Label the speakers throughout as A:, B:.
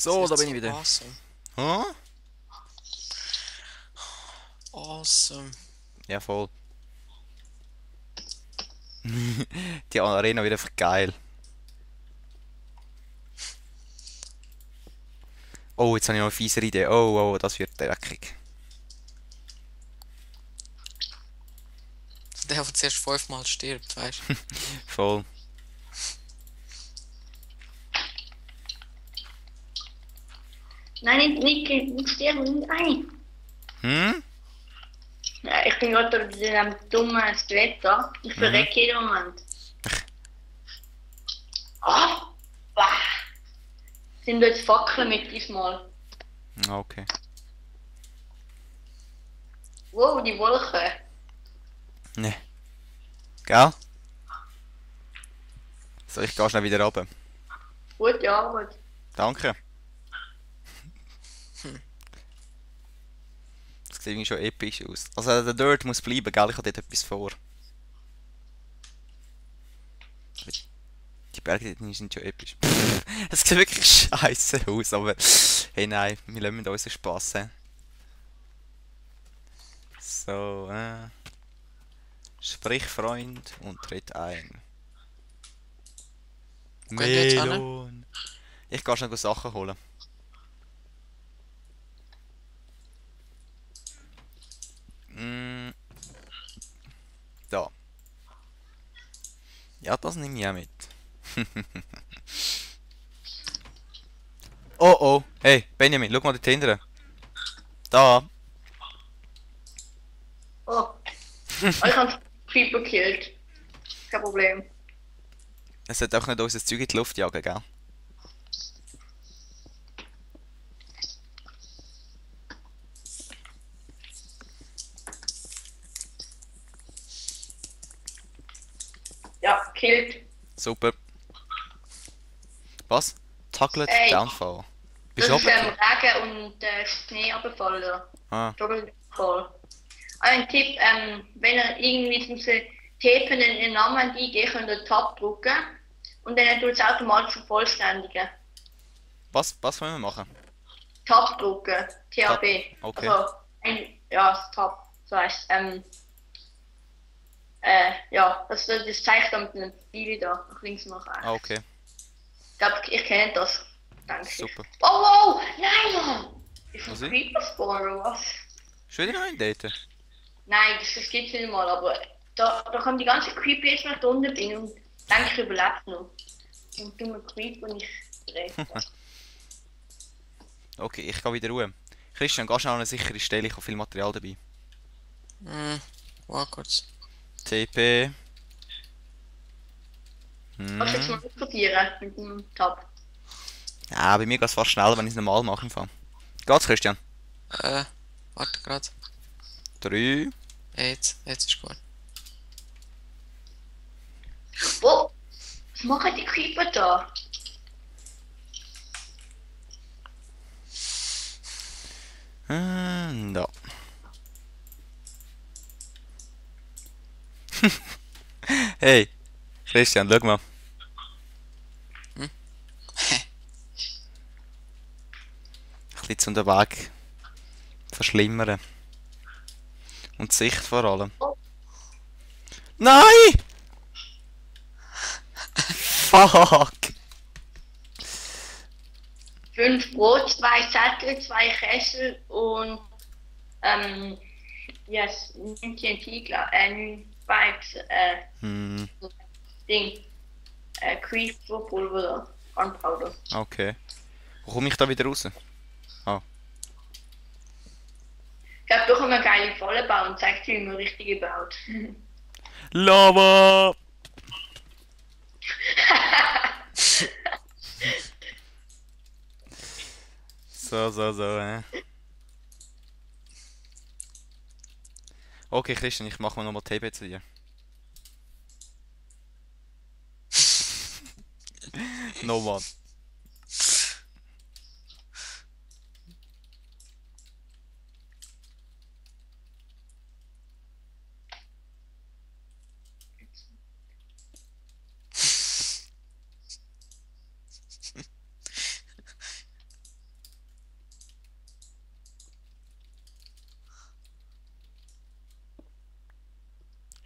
A: So, da bin ich wieder.
B: Awesome.
A: Hm?
B: Awesome.
A: Ja, voll. Die Arena wird einfach geil. Oh, jetzt habe ich noch eine fiese Idee. Oh, oh, das wird dreckig.
B: Der zuerst 5-mal stirbt, weißt
A: Voll.
C: Nein, nicht sterben, nein.
A: Hm?
C: Ja, ich bin gerade bei diesem dummen Skelett da. Ich verrecke jeden Moment. Ah! Bah. Sind jetzt Fackeln mit diesmal.
A: Okay.
C: Wow, die Wolke.
A: Ne. Gell? So, ich gehe schnell wieder runter.
C: Gute Arbeit.
A: Danke. Das sieht irgendwie schon episch aus. Also der Dirt muss bleiben, gell? Ich habe dort etwas vor. Die Berge dort sind schon episch. Es sieht wirklich scheiße aus, aber hey nein, wir lassen unseren Spass. He. So, sprich Freund und tritt ein.
B: Geht jetzt hin?
A: Melon. Ich gehe schnell Sachen holen. Mm, da. Ja, das nehme ich auch mit. Oh oh, hey Benjamin, schau mal dort hinten. Da.
C: Oh. Ich habe Creeper gekillt. Kein Problem.
A: Es sollte auch nicht unser Zeug in die Luft jagen, gell?
C: Ja, killt.
A: Super. Was? Tackled
C: Ey.
A: Downfall. Bist
C: Das
A: du
C: ist
A: runtergefallen?
C: Regen und Schnee abgefallen. Da.
A: Ah,
C: Doppelfall. Ein Tipp, wenn ihr irgendwie zum Tapen in den Namen eingehen, könnt ihr Tab drücken und dann tut es automatisch vervollständigen.
A: was wollen wir machen?
C: Tab drücken, TAB.
A: okay.
C: Also, ja, das Tab. Das heißt, ja, das zeigt dann mit einem Pfeil da, nach links und nach rechts.
A: Ah, okay.
C: Ich glaube, ich kenne das. Danke.
A: Super.
C: Oh, wow! Nein, Mann! Ist
A: Was
C: ein
A: ist?
C: Creeper Spawn oder was?
A: Schon wieder noch ein Date?
C: Nein, das gibt's nicht mal, aber da kommen die ganzen Creeper jetzt nach da unten bin und denke, ich überlebe noch. Und dummer Creep und ich treffe.
A: Okay, ich gehe wieder ruhen. Christian, geh schnell an eine sichere Stelle, ich habe viel Material dabei.
B: Warte kurz.
A: TP.
C: Kannst du jetzt mal ausprobieren mit dem Tab?
A: Ja, bei mir geht es fast schneller, wenn ich es normal mache im Fall. Geht's, Christian?
B: Warte grad.
A: 3.
B: Jetzt ist gut.
C: Wo? Was machen die Creeper da?
A: Da. Hey, Christian, schau mal.
B: Hm?
A: Ein bisschen zu den Weg verschlimmern. Und die Sicht vor allem. Nein! Fuck!
C: 5 Brot, 2 Zettel, 2 Kessel und yes, 9 TNT, 9 Spikes,
A: Hm,
C: Ding, Creeper-Pulver da, Gunpowder.
A: okay. Wo komme ich da wieder raus?
C: Ich glaube, da kann man geile Falle bauen und zeigt, wie man richtig gebaut.
A: Lava! So. Okay, Christian, ich mache mal nochmal TP zu dir. Nochmal.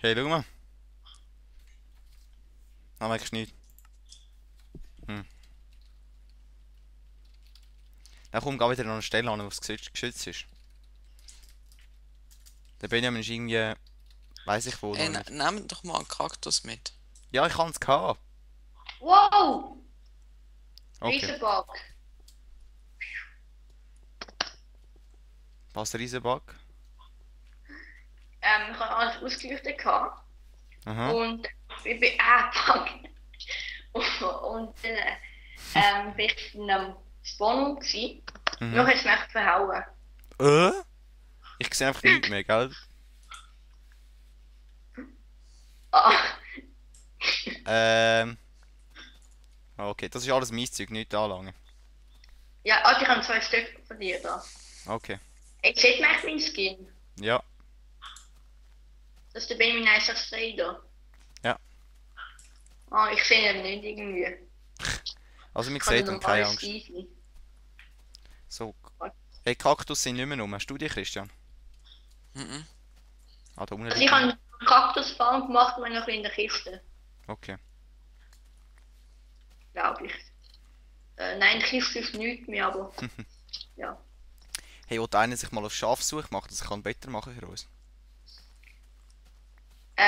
A: Hey, schau mal. Da merkst du nichts. Dann komm, geh wieder an eine Stelle an, wo es geschützt ist. Der Benjamin ist irgendwie... Weiss ich wo.
B: Ey,
A: Noch nicht.
B: nehmt doch mal einen Kaktus mit.
A: Ja, ich kann's gehabt.
C: Wow!
A: Okay.
C: Riesenbug.
A: Was, Riesenbug?
C: Ich habe alles ausgeleuchtet gehabt.
A: Aha.
C: Und ich bin... fuck. Und dann bin ich in einem Spawn gewesen.
A: Mhm.
C: Noch hat es mich echt verhauen.
A: Ich sehe einfach nichts mehr, gell?
C: Ah,
A: Okay, das ist alles mein Zeug, nicht anlangen.
C: ja, also ich habe 2 Stück von dir da.
A: Okay.
C: Jetzt sieht man echt meinen Skin.
A: Ja.
C: Das ist der Benjamin 163 da.
A: Ja.
C: Ah, ich sehe ihn nicht irgendwie.
A: Also, wir
C: Ich habe
A: sehen
C: einen
A: und keine
C: normalen
A: Angst.
C: Stiefel.
A: So. Hey, Kaktus sind nicht mehr rum. Hast du die, Christian?
B: Mhm.
A: Ah, da unten
C: Also
A: liegt
C: ich habe einen Kaktusfarm gemacht und noch in der Kiste,
A: Okay.
C: glaube ich. Nein, die Kiste ist nichts mehr, aber ja.
A: Hey, will einer sich mal auf Schafsuche machen, dass ich besser machen für uns?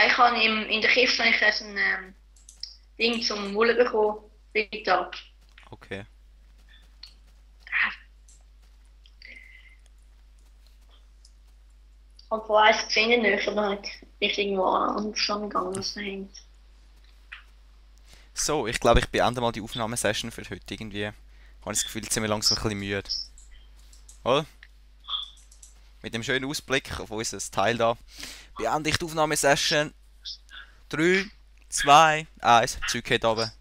C: Ich habe in der Kiste habe ich jetzt ein Ding zum Wolle bekommen. Bitte.
A: Okay.
C: Und vorher ist es gesehen nicht, aber dann bin ich irgendwo anders angegangen, was da hängt.
A: So, ich glaube, ich beende mal die Aufnahmesession für heute. Irgendwie habe ich das Gefühl, jetzt sind wir langsam ein bisschen müde. Oder? Mit dem schönen Ausblick auf unser Teil da beende ich die Aufnahmesession. 3, 2, 1, Zeug geht runter.